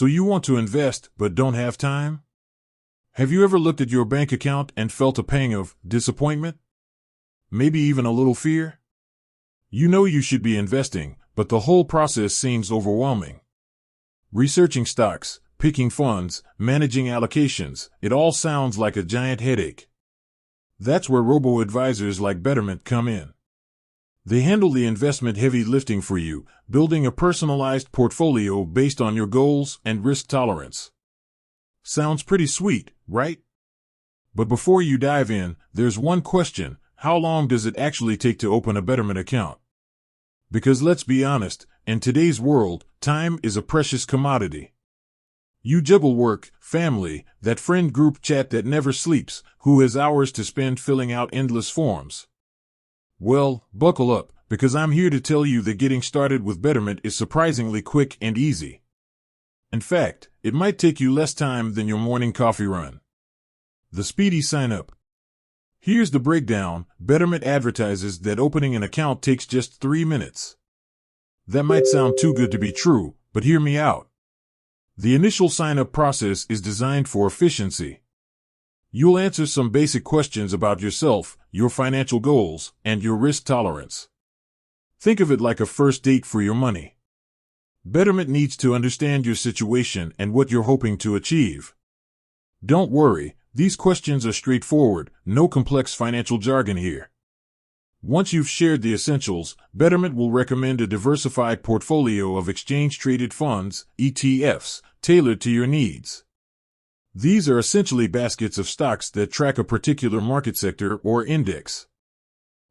So you want to invest but don't have time? Have you ever looked at your bank account and felt a pang of disappointment? Maybe even a little fear? You know you should be investing, but the whole process seems overwhelming. Researching stocks, picking funds, managing allocations, it all sounds like a giant headache. That's where robo-advisors like Betterment come in. They handle the investment heavy lifting for you, building a personalized portfolio based on your goals and risk tolerance. Sounds pretty sweet, right? But before you dive in, there's one question: how long does it actually take to open a Betterment account? Because let's be honest, in today's world, time is a precious commodity. You juggle work, family, that friend group chat that never sleeps, who has hours to spend filling out endless forms. Well, buckle up, because I'm here to tell you that getting started with Betterment is surprisingly quick and easy. In fact, it might take you less time than your morning coffee run. The speedy sign-up. Here's the breakdown. Betterment advertises that opening an account takes just 3 minutes. That might sound too good to be true, but hear me out. The initial sign-up process is designed for efficiency. You'll answer some basic questions about yourself, your financial goals, and your risk tolerance. Think of it like a first date for your money. Betterment needs to understand your situation and what you're hoping to achieve. Don't worry, these questions are straightforward, no complex financial jargon here. Once you've shared the essentials, Betterment will recommend a diversified portfolio of exchange-traded funds, ETFs, tailored to your needs. These are essentially baskets of stocks that track a particular market sector or index.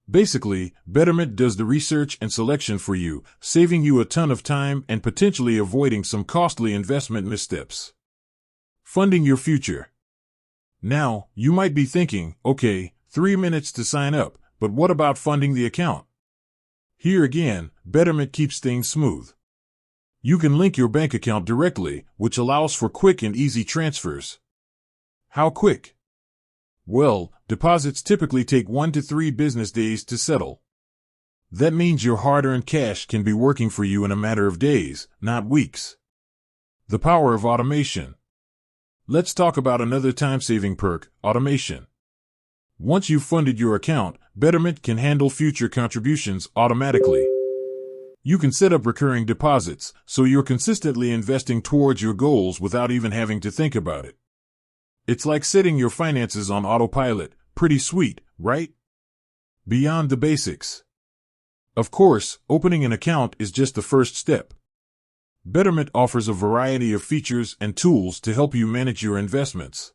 Basically, Betterment does the research and selection for you, saving you a ton of time and potentially avoiding some costly investment missteps. Funding your future. Now, you might be thinking, okay, 3 minutes to sign up, but what about funding the account? Here again, Betterment keeps things smooth. You can link your bank account directly, which allows for quick and easy transfers. How quick? Well, deposits typically take 1 to 3 business days to settle. That means your hard-earned cash can be working for you in a matter of days, not weeks. The power of automation. Let's talk about another time-saving perk, automation. Once you've funded your account, Betterment can handle future contributions automatically. You can set up recurring deposits, so you're consistently investing towards your goals without even having to think about it. It's like setting your finances on autopilot. Pretty sweet, right? Beyond the basics. Of course, opening an account is just the first step. Betterment offers a variety of features and tools to help you manage your investments.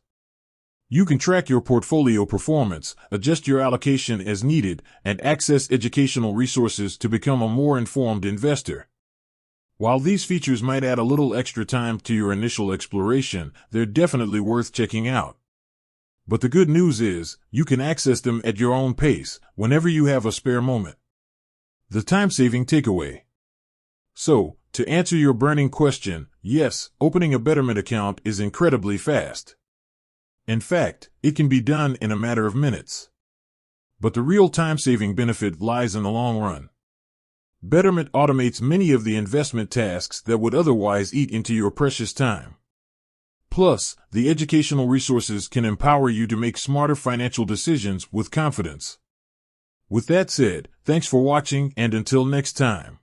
You can track your portfolio performance, adjust your allocation as needed, and access educational resources to become a more informed investor. While these features might add a little extra time to your initial exploration, they're definitely worth checking out. But the good news is, you can access them at your own pace, whenever you have a spare moment. The time-saving takeaway. So, to answer your burning question, yes, opening a Betterment account is incredibly fast. In fact, it can be done in a matter of minutes. But the real time-saving benefit lies in the long run. Betterment automates many of the investment tasks that would otherwise eat into your precious time. Plus, the educational resources can empower you to make smarter financial decisions with confidence. With that said, thanks for watching, and until next time.